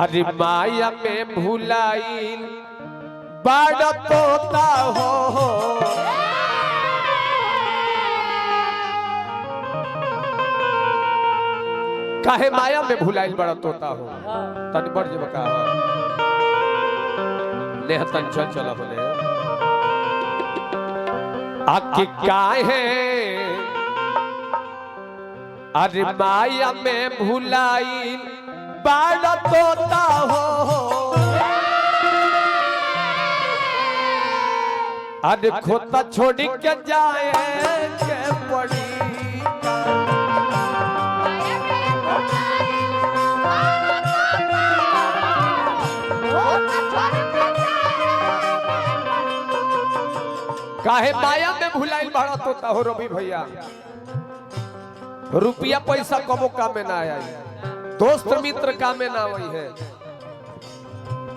अरे माया में भुलाई बड़ा तोता हो काहे माया में भुलाइल बड़ा तोता हो तन बढ़ जब का नेह तन चल चला बोले आखि काहे अरे माया में भुलाइल बड़ा तोता हो अरे खोता छोड़ के जाए के पड़ी काहे माया में भुलाइल बड़ा तोता हो रवि भैया रुपया पैसा कबो कामे ना आई दोस्त मित्र कामे ना आई है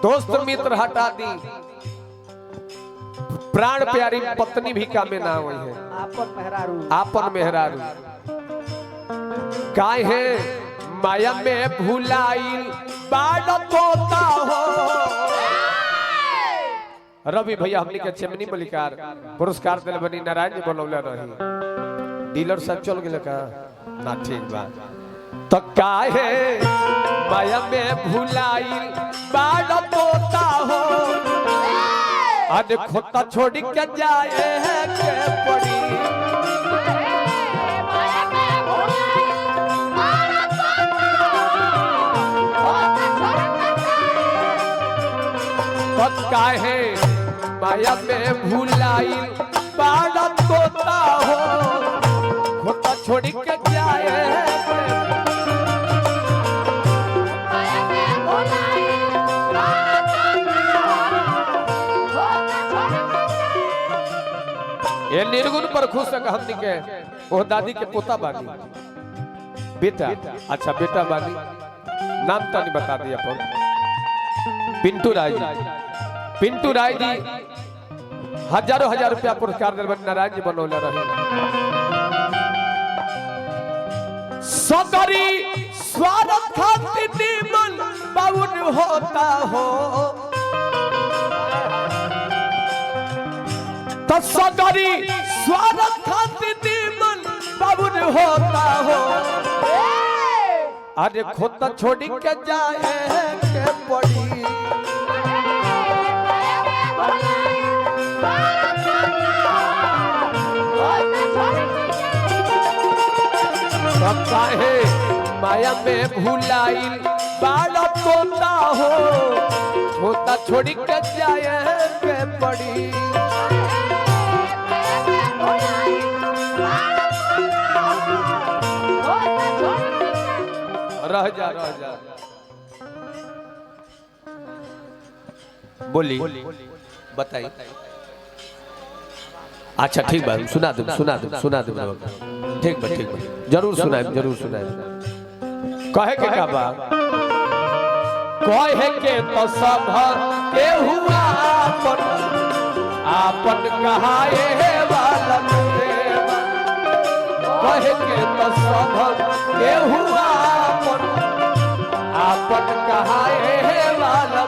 दोस्त मित्र हटा दी प्राण प्यारी पत्नी भी कामे ना आई है आपन मेहरारू काहे माया में भुलाइल बड़ा तोता हो रवि भैया हमनी के चेमनी मलिकार पुरस्कार दिल बनी नारायण जी बनौले रही डीलर सब चल गेल का ना ठीक बा तो काहे माया में भुलाइल बड़ा तोता हो अरे खोता छोड़ के जाए के पड़ी तो काहे माया में भुलाइल बड़ा तोता हो खोता छोड़ के जाए ये निर्गुण पर खुश है हमनी के वो दादी के पोता बानी बेटा अच्छा बेटा बानी नाम तो नहीं बता दिया पर पिंटू राय जी हजारों हजार रुपया पुरस्कार दिल बनी नारायण जी बनौले रहे सगरी स्वार्थ निमन बाउन होता हो तो सगरी स्वार्थ निमन बाउन होता हो अरे खोता छोड़ के जाए के पड़ी काहे माया में भुलाइल बड़ा तोता हो खोता छोड़ के जाए के पड़ी रह जा बोली बताइए अच्छा ठीक बा सुना दो ठीक बा जरूर सुनाए कहे के का बा कहे के तो सब के हुआ आपन कहाए वाला कहे के तो सब के हुआ आपन कहाए वाला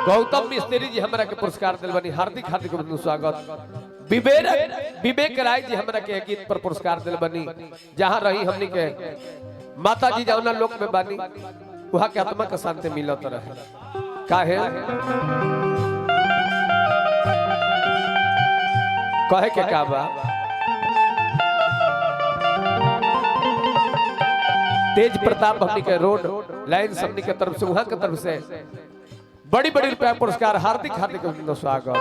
गौतम मिस्त्री जी हमरा के पुरस्कार दिल बनी हार्दिक स्वागत विवेक राय जी हमरा के गीत पर पुरस्कार दिल बनी जहां रही हमनी के माता जी जौना लोक में बानी वहां के आत्मा के शांति मिलत रहे काहे कहे के का बा तेज प्रताप हमनी के रोड लाइन हमनी के तरफ से वहां के तरफ से बड़ी रुपया पुरस्कार हार्दिक स्वागत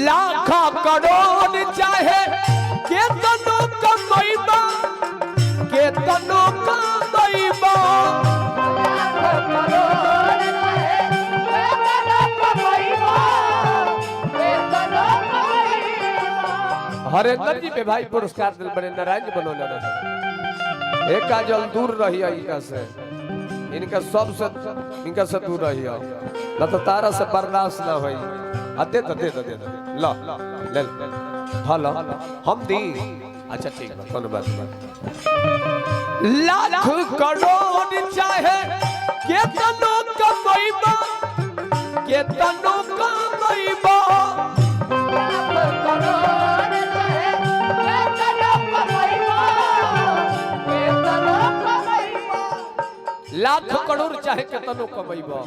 लाखों करोड़ चाहे के तनो कमैबा हरेंद्र जी पे भाई पुरस्कार दिल बने नारायण जी बनोले रहे एक काजल दूर रही इनका से इनका सबसे इनका से दूर रही न तो तारा से बर्दाश्त ना होई दे लो ले हेलो हम दी अच्छा ठीक है कोनो बात नहीं लाख करोड़ चाहे केतनो कमैबा केतनो कमैबा लाख करोड़ चाहे केतनो कमैबा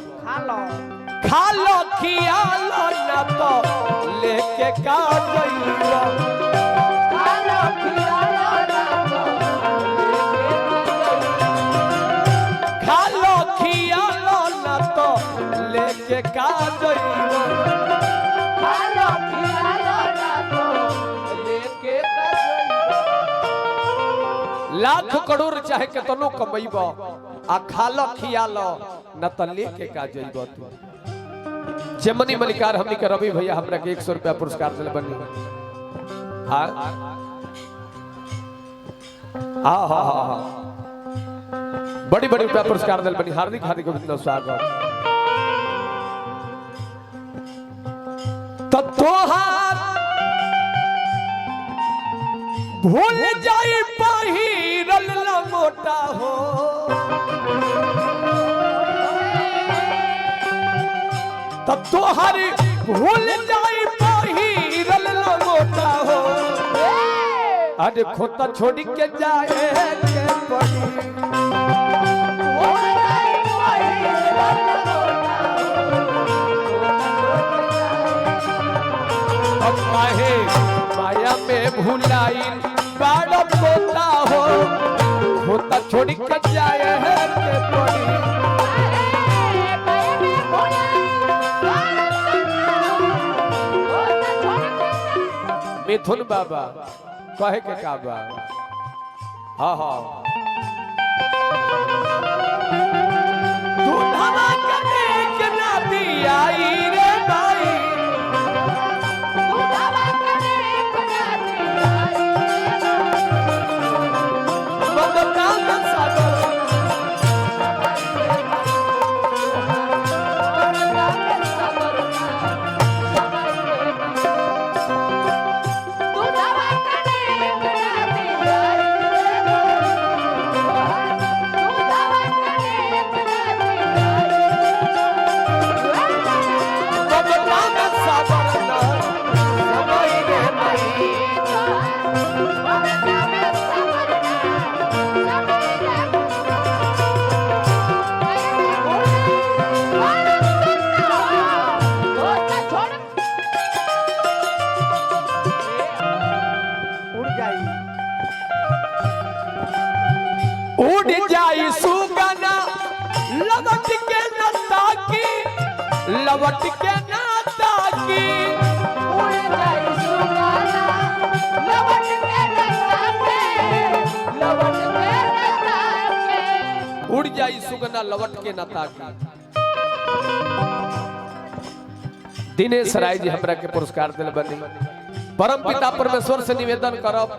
खा लो खिया लो ना तो लेके का जइबा खा लो खिया लो ना तो खा लो खिया लो ना तो लेके का जइबा खा लो खिया लो ना तो लेके का जइबा लाख करोड़ चाहे केतनो कमैबा आ खालो खियालो न त लेके का जइबो तू चमनी मलिकार हमनी के रवि भैया हमरा के 100 रुपया पुरस्कार दिले बनी हां हां बड़ी बड़ी रुपया पुरस्कार दिले बनी हार्दिक हार्दिक अभिनंदन स्वागत तब तोहार भूल जाई पहिरल लंगोटा हो तब तोहर भूल जाई पहिरल लंगोटा हो अरे खोता छोड़ के जाए के पड़ी अब काहे माया में भुलाई बाड़ा पोता हो खोता छोड़ के जाए के पड़ी मिथुन बाबा कहे के का बा हाँ हाँ तू धमा करने के ना दियाई रे भाई तू धमा करने के ना दियाई बदनाम सादो उड़ जाई सुगना लवट के नता की लवट के नता की उड़ जाई सुगना लवट के नता की लवट के नता की उड़ जाई सुगना लवट के नता की दिनेश राय जी हमरा के पुरस्कार दिल बनी परम पिता परमेश्वर से निवेदन करब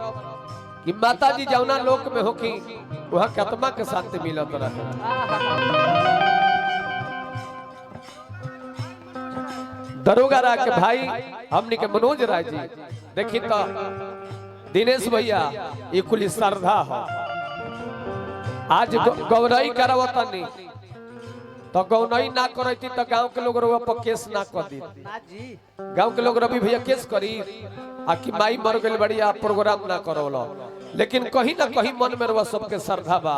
कि माता जी जौना लोक में हो की वहाँ कतमा के शांति मिलत रहे दरोगा राय के भाई हमनी के मनोज राय जी देखी तो दिनेश भैया ये कुल श्रद्धा हो आज गौरई करावतनी तो गौनई ना करती तो गांव के लोग रवा पर केस ना कर दी गांव के लोग रवि भैया केस करी आ कि माई मर गई बढ़िया प्रोग्राम ना करोलो लेकिन कहीं ना कहीं मन में रवा सबके श्रद्धा बा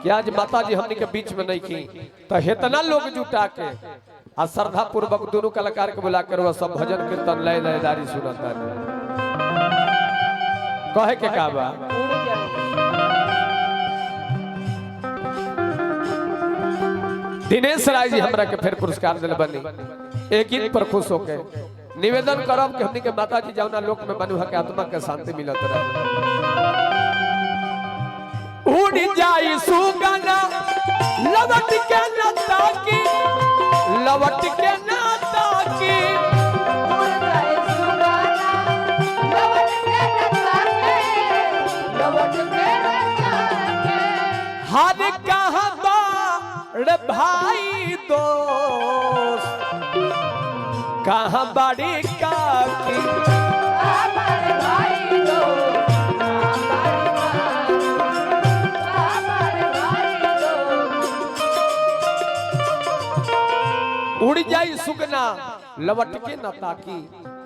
कि आज माता जी हमनी के बीच में नहीं की तो हेतना लोग जुटा के आ श्रद्धा पूर्वक दोनों कलाकार के बुला कर सब भजन कीर्तन लय लयदारी सुनता कहे के का बा दिनेश राय जी हमरा के फिर पुरस्कार दिल बनी एक गीत पर खुश होके निवेदन करब कि हमनी के माता जी जौना लोक में बनु के आत्मा के शांति मिलत रहे उड़ जाई सुगना लवट के नता की लवट के नता की उड़ जाई सुगना लवट के नता हार कहाँ बाड़ भाई दोस्त कहाँ बाड़ी काकी उड़ जाई सुगना लवट के न ताकी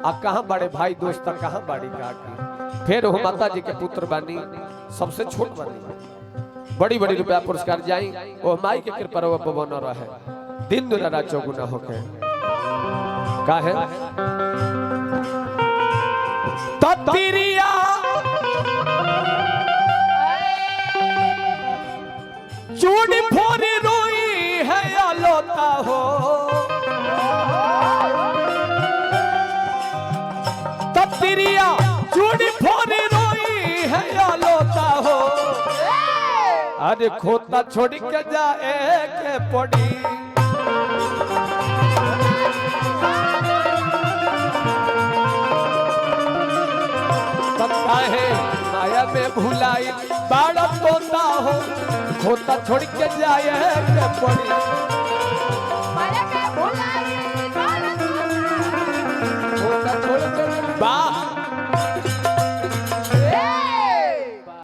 आ कहाँ बड़े भाई दोस्त कहाँ बाड़ी काकी। फिर हो माता जी के पुत्र बानी सबसे छोट बानी बड़ी बड़ी रुपया पुरस्कार जाई वो माई के कृपा रो पवन रहे दिन दिन रात चौगुना होके काहे ततिरिया चूड़ी फोरी रोई है अलोता हो ततिरिया चूड़ी फोरी रोई है अलोता हो अरे खोता छोड़ के जाए के पड़ी है माया में भुलाई बाड़ा तोता हो खोता छोड़ के जाए के पड़ी